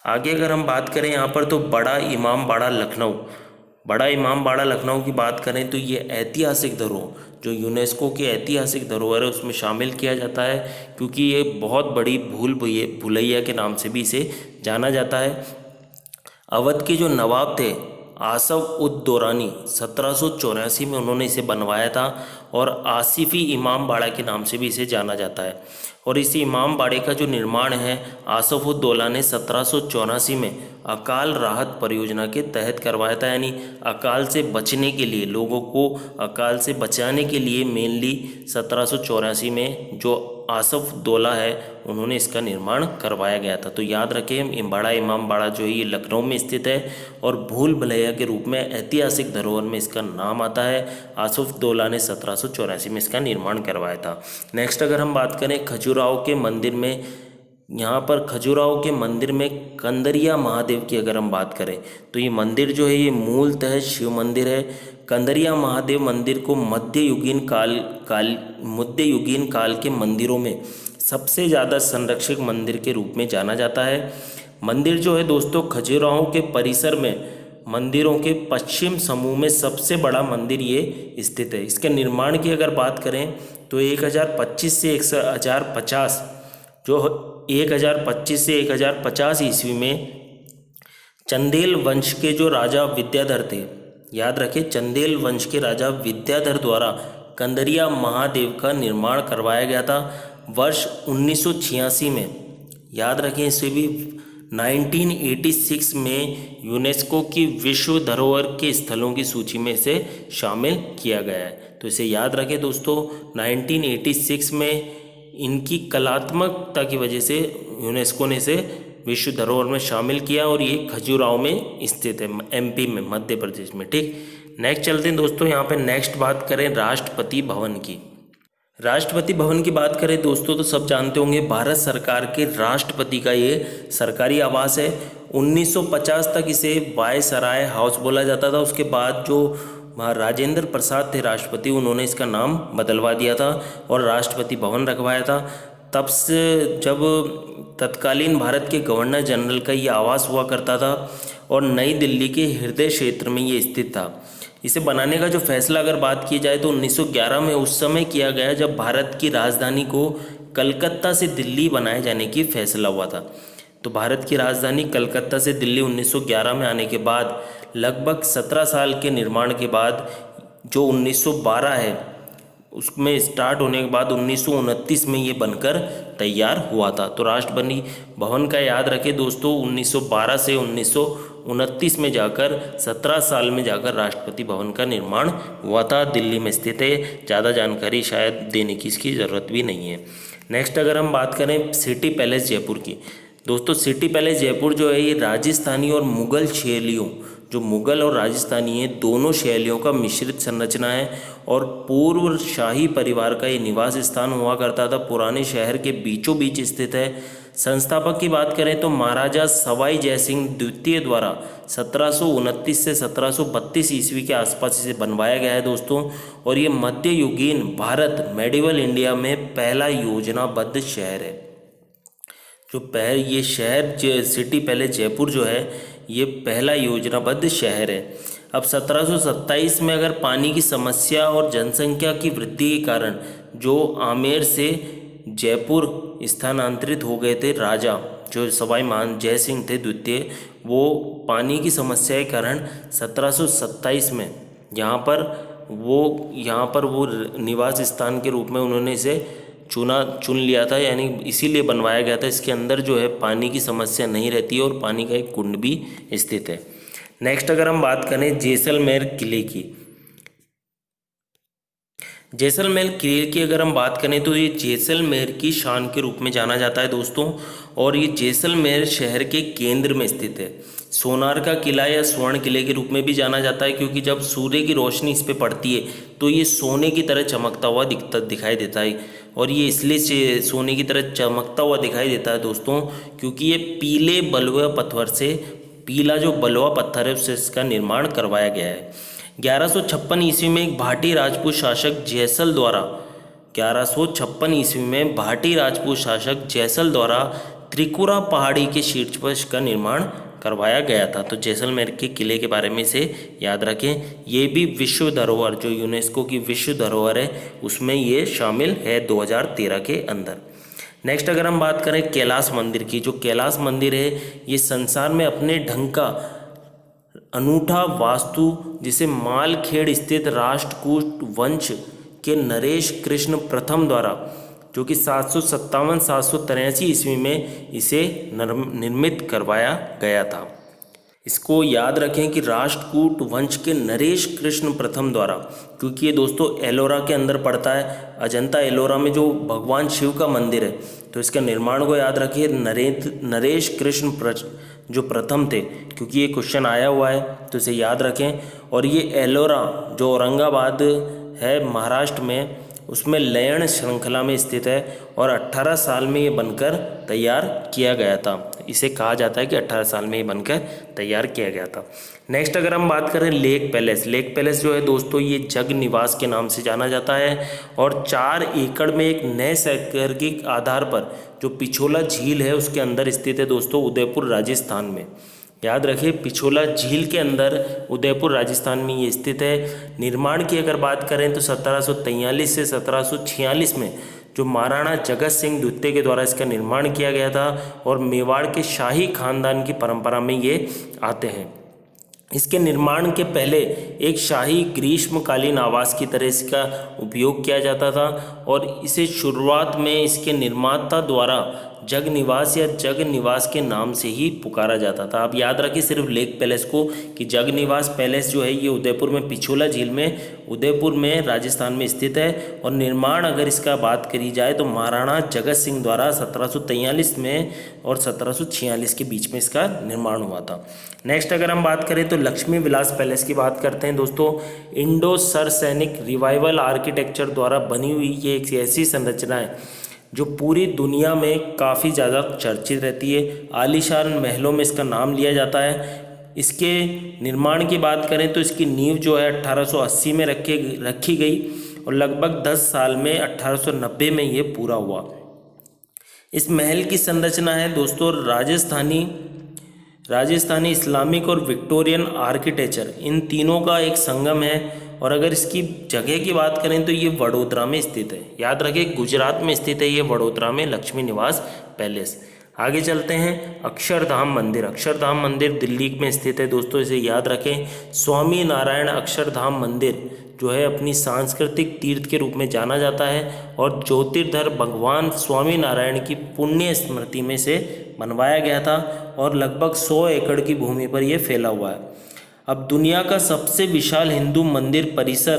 आगे अगर हम बात करें यहाँ पर तो बड़ा इमामबाड़ा लखनऊ की बात करें तो ये ऐतिहासिक धरोहर जो यूनेस्को की ऐतिहासिक धरोहर है उसमें शामिल किया जाता है, क्योंकि ये बहुत बड़ी भूलैया के नाम से भी इसे जाना जाता है। अवध के जो नवाब थे आसफ उद दौरानी 1784 में उन्होंने इसे बनवाया था और आसिफी इमाम बाड़ा के नाम से भी इसे जाना जाता है। और इस इमाम बाड़े का जो निर्माण है आसफ उद दौला ने 1784 में अकाल राहत परियोजना के तहत करवाया था, यानी अकाल से बचने के लिए, लोगों को अकाल से बचाने के लिए मेनली 1784 में जो आसफ दौला है उन्होंने इसका निर्माण करवाया गया था। तो याद रखें इम्बाड़ा इमाम बाड़ा जो है ये लखनऊ में स्थित है और भूल भुलैया के रूप में ऐतिहासिक धरोहर में इसका नाम आता है। आसफ दौला ने 1784 में इसका निर्माण करवाया था। नेक्स्ट अगर हम बात करें खजुराहो के मंदिर में, यहाँ पर खजुराहो के मंदिर में कंदरिया महादेव की अगर हम बात करें तो ये मंदिर जो है ये मूलतः शिव मंदिर है। कंदरिया महादेव मंदिर को मध्ययुगीन काल के मंदिरों में सबसे ज़्यादा संरक्षित मंदिर के रूप में जाना जाता है। मंदिर जो है दोस्तों खजुराहो के परिसर में मंदिरों के पश्चिम समूह में सबसे बड़ा मंदिर ये स्थित है। इसके निर्माण की अगर बात करें तो 1025 से 1050 से 1050 ईस्वी में चंदेल वंश के जो राजा विद्याधर थे, याद रखें चंदेल वंश के राजा विद्याधर द्वारा कंदरिया महादेव का निर्माण करवाया गया था। वर्ष 1986 में, याद रखें इसे भी 1986 में यूनेस्को की विश्व धरोहर के स्थलों की सूची में इसे शामिल किया गया है। तो इसे याद रखें दोस्तों 1986 में इनकी कलात्मकता की वजह से यूनेस्को ने इसे विश्व धरोहर में शामिल किया और ये खजुराहो में स्थित है, एमपी में, मध्य प्रदेश में। ठीक, नेक्स्ट चलते हैं दोस्तों, यहाँ पे नेक्स्ट बात करें राष्ट्रपति भवन की। राष्ट्रपति भवन की बात करें दोस्तों तो सब जानते होंगे भारत सरकार के राष्ट्रपति का ये सरकारी आवास है। 1950 तक इसे वायसराय हाउस बोला जाता था। उसके बाद जो राजेंद्र प्रसाद थे राष्ट्रपति, उन्होंने इसका नाम बदलवा दिया था और राष्ट्रपति भवन रखवाया था। तब से जब तत्कालीन भारत के गवर्नर जनरल का ये आवास हुआ करता था और नई दिल्ली के हृदय क्षेत्र में ये स्थित था। इसे बनाने का जो फैसला अगर बात की जाए तो 1911 में उस समय किया गया जब भारत की राजधानी को कलकत्ता से दिल्ली बनाए जाने की फैसला हुआ था। तो भारत की राजधानी कलकत्ता से दिल्ली 1911 में आने के बाद लगभग 17 साल के निर्माण के बाद जो 1912 है उसमें स्टार्ट होने के बाद 1929 में ये बनकर तैयार हुआ था। तो राष्ट्रपति भवन का याद रखें दोस्तों 1912 से 1929 में जाकर 17 साल में जाकर राष्ट्रपति भवन का निर्माण हुआ था। दिल्ली में स्थित है, ज़्यादा जानकारी शायद देने की इसकी ज़रूरत भी नहीं है। नेक्स्ट अगर हम बात करें सिटी पैलेस जयपुर की, दोस्तों सिटी पैलेस जयपुर जो है ये राजस्थानी और मुग़ल शैलियों, जो मुग़ल और राजस्थानी है दोनों शैलियों का मिश्रित संरचना है और पूर्व शाही परिवार का ये निवास स्थान हुआ करता था। पुराने शहर के बीचों बीच स्थित है। संस्थापक की बात करें तो महाराजा सवाई जयसिंह द्वितीय द्वारा 1729 से 1732 ईस्वी के आसपास इसे बनवाया गया है दोस्तों। और ये मध्ययुगीन भारत मेडिवल इंडिया में पहला योजनाबद्ध शहर है। ये शहर सिटी पैलेस जयपुर जो है ये पहला योजनाबद्ध शहर है। अब 1727 में अगर पानी की समस्या और जनसंख्या की वृद्धि के कारण जो आमेर से जयपुर स्थानांतरित हो गए थे राजा जो सवाई मान जयसिंह थे द्वितीय, वो पानी की समस्या के कारण 1727 में यहाँ पर वो निवास स्थान के रूप में उन्होंने इसे चुन लिया था, यानी इसीलिए बनवाया गया था। इसके अंदर जो है पानी की समस्या नहीं रहती है और पानी का एक कुंड भी स्थित है। नेक्स्ट अगर हम बात करें जैसलमेर किले की, जैसलमेर किले की अगर हम बात करें तो ये जैसलमेर की शान के रूप में जाना जाता है दोस्तों। और ये जैसलमेर शहर के केंद्र में स्थित है। सोनार का किला या स्वर्ण किले के रूप में भी जाना जाता है क्योंकि जब सूर्य की रोशनी इस पे पड़ती है तो ये सोने की तरह चमकता हुआ दिखाई देता है। और ये इसलिए सोने की तरह चमकता हुआ दिखाई देता है दोस्तों क्योंकि ये पीले बलुआ पत्थर से, पीला जो बलुआ पत्थर है उससे इसका निर्माण करवाया गया है। 1156 ईस्वी में एक भाटी राजपूत शासक जैसल द्वारा 1156 ईस्वी में भाटी राजपूत शासक जैसल द्वारा त्रिपुरा पहाड़ी के शीर्ष पर इसका निर्माण करवाया गया था। तो जैसलमेर के किले के बारे में इसे याद रखें। ये भी विश्व धरोहर, जो यूनेस्को की विश्व धरोहर है उसमें ये शामिल है 2013 के अंदर। नेक्स्ट अगर हम बात करें कैलाश मंदिर की, जो कैलाश मंदिर है ये संसार में अपने ढंग का अनूठा वास्तु जिसे मालखेड़ स्थित राष्ट्रकूट वंश के नरेश कृष्ण प्रथम द्वारा, जो कि 757-783 ईस्वी में इसे निर्मित करवाया गया था। इसको याद रखें कि राष्ट्रकूट वंश के नरेश कृष्ण प्रथम द्वारा, क्योंकि ये दोस्तों एलोरा के अंदर पड़ता है, अजंता एलोरा में जो भगवान शिव का मंदिर है, तो इसका निर्माण को याद रखिए नरेश कृष्ण जो प्रथम थे, क्योंकि ये क्वेश्चन आया हुआ है तो इसे याद रखें। और ये एलोरा जो औरंगाबाद है महाराष्ट्र में, उसमें लयण श्रृंखला में स्थित है और 18 साल में ये बनकर तैयार किया गया था। इसे कहा जाता है कि 18 साल में ये बनकर तैयार किया गया था। नेक्स्ट अगर हम बात करें लेक पैलेस, लेक पैलेस जो है दोस्तों ये जग निवास के नाम से जाना जाता है और 4 एकड़ में एक नए नैसर्गिक आधार पर जो पिछोला झील है उसके अंदर स्थित है दोस्तों, उदयपुर राजस्थान में। याद रखिए पिछोला झील के अंदर उदयपुर राजस्थान में ये स्थित है। निर्माण की अगर बात करें तो 1743 से 1746 में जो महाराणा जगत सिंह द्वितीय के द्वारा इसका निर्माण किया गया था और मेवाड़ के शाही खानदान की परंपरा में ये आते हैं। इसके निर्माण के पहले एक शाही ग्रीष्मकालीन आवास की तरह इसका उपयोग किया जाता था और इसे शुरुआत में इसके निर्माता द्वारा जग निवास या जग निवास के नाम से ही पुकारा जाता था। आप याद रखिए सिर्फ लेक पैलेस को कि जग निवास पैलेस जो है ये उदयपुर में पिछोला झील में उदयपुर में राजस्थान में स्थित है और निर्माण अगर इसका बात करी जाए तो महाराणा जगत सिंह द्वारा 1743 में और 1746 के बीच में इसका निर्माण हुआ था। नेक्स्ट अगर हम बात करें तो लक्ष्मी विलास पैलेस की बात करते हैं दोस्तों। इंडो सर सैनिक रिवाइवल आर्किटेक्चर द्वारा बनी हुई ये एक ऐसी संरचना है जो पूरी दुनिया में काफ़ी ज़्यादा चर्चित रहती है। आलीशान महलों में इसका नाम लिया जाता है। इसके निर्माण की बात करें तो इसकी नींव जो है 1880 में रखी गई और लगभग 10 साल में 1890 में ये पूरा हुआ। इस महल की संरचना है दोस्तों राजस्थानी इस्लामिक और विक्टोरियन आर्किटेक्चर, इन तीनों का एक संगम है। और अगर इसकी जगह की बात करें तो ये वडोदरा में स्थित है। याद रखें गुजरात में स्थित है ये वडोदरा में लक्ष्मी निवास पैलेस। आगे चलते हैं अक्षरधाम मंदिर। अक्षरधाम मंदिर दिल्ली में स्थित है दोस्तों, इसे याद रखें। स्वामी नारायण अक्षरधाम मंदिर जो है अपनी सांस्कृतिक तीर्थ के रूप में जाना जाता है और ज्योतिर्धर भगवान स्वामी नारायण की पुण्य स्मृति में से बनवाया गया था और लगभग 100 एकड़ की भूमि पर यह फैला हुआ है। अब दुनिया का सबसे विशाल हिंदू मंदिर परिसर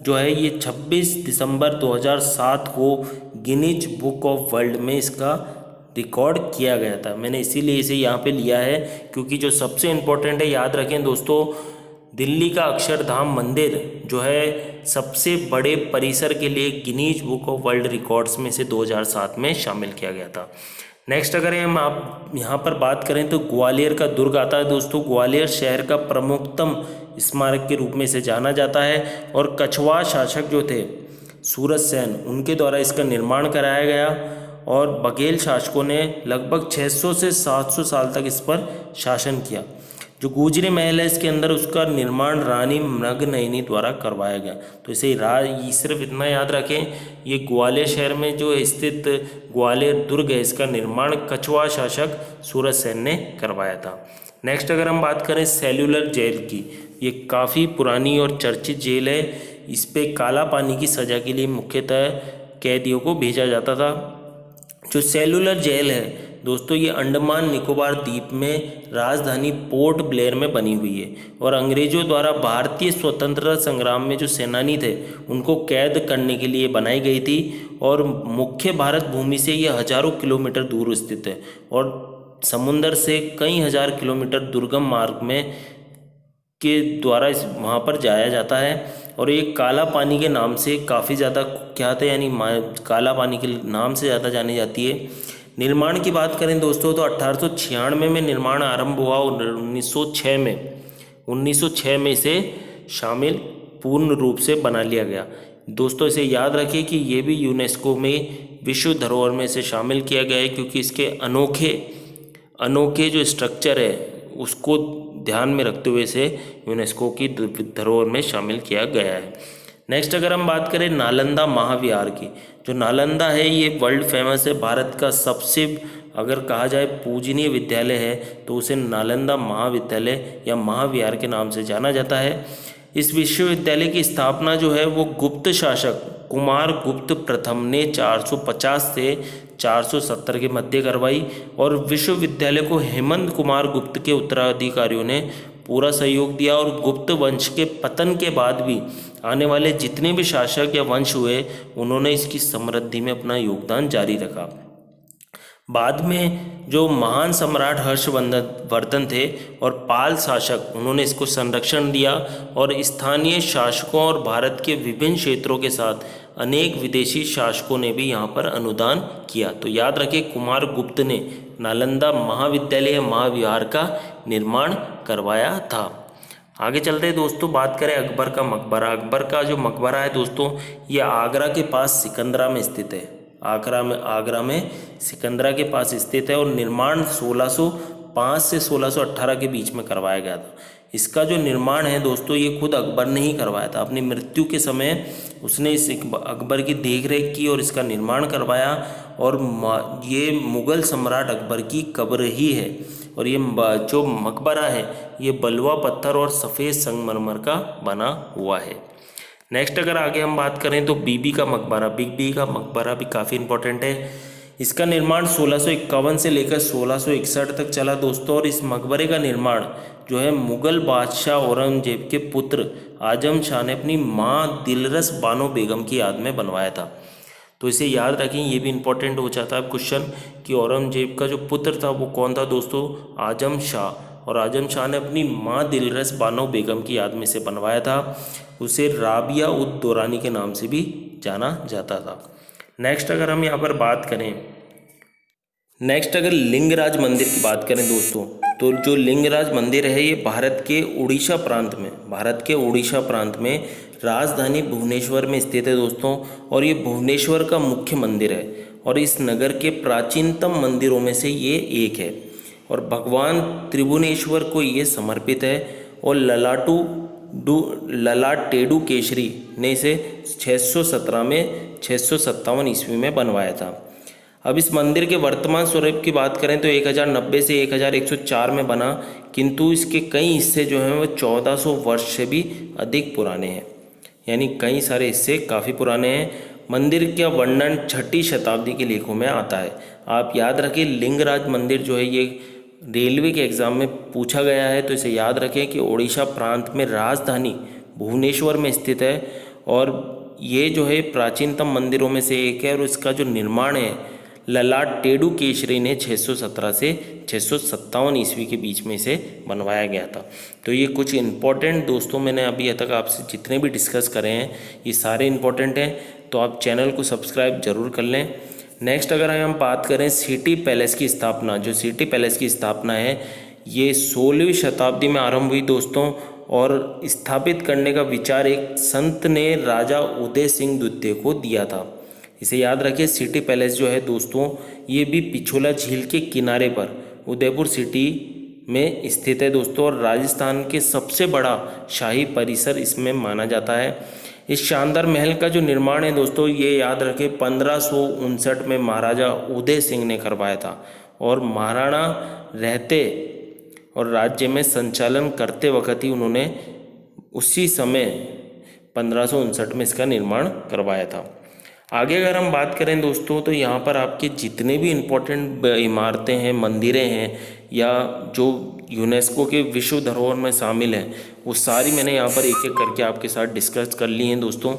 जो है ये 26 दिसंबर 2007 को गिनीज बुक ऑफ वर्ल्ड में इसका रिकॉर्ड किया गया था। मैंने इसीलिए इसे यहाँ पे लिया है क्योंकि जो सबसे इम्पोर्टेंट है, याद रखें दोस्तों, दिल्ली का अक्षरधाम मंदिर जो है सबसे बड़े परिसर के लिए Guinness book of world records में से 2007 में शामिल किया गया था। नेक्स्ट अगर हम आप यहाँ पर बात करें तो ग्वालियर का दुर्ग आता है दोस्तों। ग्वालियर शहर का प्रमुखतम स्मारक के रूप में इसे जाना जाता है और कछवा शासक जो थे सूरज सेन, उनके द्वारा इसका निर्माण कराया गया और बघेल शासकों ने लगभग 600 से 700 साल तक इस पर शासन किया। जो गुजरी महल है इसके अंदर उसका निर्माण रानी मृगनयनी द्वारा करवाया गया। तो इसे सिर्फ इतना याद रखें, ये ग्वालियर शहर में जो स्थित ग्वालियर दुर्ग है इसका निर्माण कछवा शासक सूरज सेन ने करवाया था। नेक्स्ट अगर हम बात करें सेल्यूलर जेल की, ये काफ़ी पुरानी और चर्चित जेल है। इस पे काला पानी की सज़ा के लिए मुख्यतः कैदियों को भेजा जाता था। जो सेल्यूलर जेल है दोस्तों ये अंडमान निकोबार द्वीप में राजधानी पोर्ट ब्लेयर में बनी हुई है और अंग्रेजों द्वारा भारतीय स्वतंत्रता संग्राम में जो सेनानी थे उनको कैद करने के लिए बनाई गई थी और मुख्य भारत भूमि से ये हजारों किलोमीटर दूर स्थित है और समुंदर से कई हजार किलोमीटर दुर्गम मार्ग में के द्वारा वहाँ पर जाया जाता है और ये काला पानी के नाम से काफ़ी ज़्यादा कुख्यात है, यानी काला पानी के नाम से ज़्यादा जानी जाती है। निर्माण की बात करें दोस्तों तो 1896 में निर्माण आरंभ हुआ और 1906 में इसे शामिल पूर्ण रूप से बना लिया गया। दोस्तों इसे याद रखिए कि ये भी यूनेस्को में विश्व धरोहर में इसे शामिल किया गया है क्योंकि इसके अनोखे जो स्ट्रक्चर है उसको ध्यान में रखते हुए इसे यूनेस्को की धरोहर में शामिल किया गया है। नेक्स्ट अगर हम बात करें नालंदा महाविहार की, जो नालंदा है ये वर्ल्ड फेमस है, भारत का सबसे अगर कहा जाए पूजनीय विद्यालय है तो उसे नालंदा महाविद्यालय या महाविहार के नाम से जाना जाता है। इस विश्वविद्यालय की स्थापना जो है वो गुप्त शासक कुमार गुप्त प्रथम ने 450 से 470 के मध्य करवाई और विश्वविद्यालय को हेमंत कुमार गुप्त के उत्तराधिकारियों ने पूरा सहयोग दिया और गुप्त वंश के पतन के बाद भी आने वाले जितने भी शासक या वंश हुए उन्होंने इसकी समृद्धि में अपना योगदान जारी रखा। बाद में जो महान सम्राट हर्षवर्धन थे और पाल शासक उन्होंने इसको संरक्षण दिया और स्थानीय शासकों और भारत के विभिन्न क्षेत्रों के साथ अनेक विदेशी शासकों ने भी यहाँ पर अनुदान किया। तो याद रखें कुमार गुप्त ने नालंदा महाविद्यालय या महाविहार का निर्माण करवाया था। आगे चलते हैं दोस्तों, बात करें अकबर का मकबरा। अकबर का जो मकबरा है दोस्तों ये आगरा के पास सिकंदरा में स्थित है। आगरा में सिकंदरा के पास स्थित है और निर्माण 1605 से 1618 के बीच में करवाया गया था। इसका जो निर्माण है दोस्तों ये खुद अकबर ने ही करवाया था। अपनी मृत्यु के समय उसने इस अकबर की देखरेख की और इसका निर्माण करवाया और ये मुग़ल सम्राट अकबर की कब्र ही है। और ये जो मकबरा है ये बलुआ पत्थर और सफ़ेद संगमरमर का बना हुआ है। नेक्स्ट अगर आगे हम बात करें तो बीबी का मकबरा। बीबी का मकबरा भी काफ़ी इंपॉर्टेंट है। इसका निर्माण 1651 से लेकर 1661 तक चला दोस्तों और इस मकबरे का निर्माण जो है मुग़ल बादशाह औरंगजेब के पुत्र आजम शाह ने अपनी माँ दिलरस बानो बेगम की याद में बनवाया था। तो इसे याद रखें, ये भी इंपॉर्टेंट हो जाता है क्वेश्चन कि औरंगजेब का जो पुत्र था वो कौन था दोस्तों, आजम शाह। और आजम शाह ने अपनी माँ दिलरस बानो बेगम की याद में से बनवाया था। उसे राबिया उद दौरानी के नाम से भी जाना जाता था। नेक्स्ट अगर हम यहाँ पर बात करें, अगर लिंगराज मंदिर की बात करें दोस्तों तो जो लिंगराज मंदिर है ये भारत के उड़ीसा प्रांत में राजधानी भुवनेश्वर में स्थित है दोस्तों। और ये भुवनेश्वर का मुख्य मंदिर है और इस नगर के प्राचीनतम मंदिरों में से ये एक है और भगवान त्रिभुवनेश्वर को ये समर्पित है। और ललाटेडु केसरी ने इसे 617 में 657 ईस्वी में बनवाया था। अब इस मंदिर के वर्तमान स्वरूप की बात करें तो 1090 से 1104 में बना, किंतु इसके कई हिस्से जो हैं वो 1400 वर्ष से भी अधिक पुराने हैं, यानी कई सारे हिस्से काफ़ी पुराने हैं। मंदिर का वर्णन 6ठी शताब्दी के लेखों में आता है। आप याद रखें लिंगराज मंदिर जो है ये रेलवे के एग्ज़ाम में पूछा गया है, तो इसे याद रखें कि ओडिशा प्रांत में राजधानी भुवनेश्वर में स्थित है और ये जो है प्राचीनतम मंदिरों में से एक है और इसका जो निर्माण है ललाटेडु केसरी ने 617 से 657 ईस्वी के बीच में इसे बनवाया गया था। तो ये कुछ इंपॉर्टेंट दोस्तों मैंने अभी तक आपसे जितने भी डिस्कस करे हैं ये सारे इंपॉर्टेंट हैं, तो आप चैनल को सब्सक्राइब जरूर कर लें। नेक्स्ट अगर हम बात करें सिटी पैलेस की स्थापना, जो सिटी पैलेस की स्थापना है ये 16वीं शताब्दी में आरंभ हुई दोस्तों और स्थापित करने का विचार एक संत ने राजा उदय सिंह द्वितीय को दिया था। इसे याद रखिए, सिटी पैलेस जो है दोस्तों ये भी पिछोला झील के किनारे पर उदयपुर सिटी में स्थित है दोस्तों और राजस्थान के सबसे बड़ा शाही परिसर इसमें माना जाता है। इस शानदार महल का जो निर्माण है दोस्तों ये याद रखें 1559 में महाराजा उदय सिंह ने करवाया था और महाराणा रहते और राज्य में संचालन करते वक्त ही उन्होंने उसी समय 1559 में इसका निर्माण करवाया था। आगे अगर हम बात करें दोस्तों तो यहाँ पर आपके जितने भी इम्पोर्टेंट इमारतें हैं, मंदिरें हैं या जो यूनेस्को के विश्व धरोहर में शामिल हैं वो सारी मैंने यहाँ पर एक एक करके आपके साथ डिस्कस कर ली हैं दोस्तों।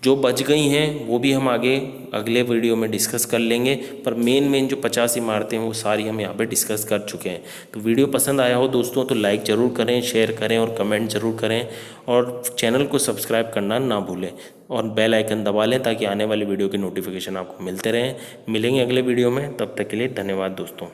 जो बच गई हैं वो भी हम अगले वीडियो में डिस्कस कर लेंगे, पर मेन जो 50 इमारतें हैं वो सारी हम यहाँ पे डिस्कस कर चुके हैं। तो वीडियो पसंद आया हो दोस्तों तो लाइक ज़रूर करें, शेयर करें और कमेंट ज़रूर करें और चैनल को सब्सक्राइब करना ना भूलें और बेल आइकन दबा लें ताकि आने वाली वीडियो के नोटिफिकेशन आपको मिलते रहें। मिलेंगे अगले वीडियो में, तब तक के लिए धन्यवाद दोस्तों।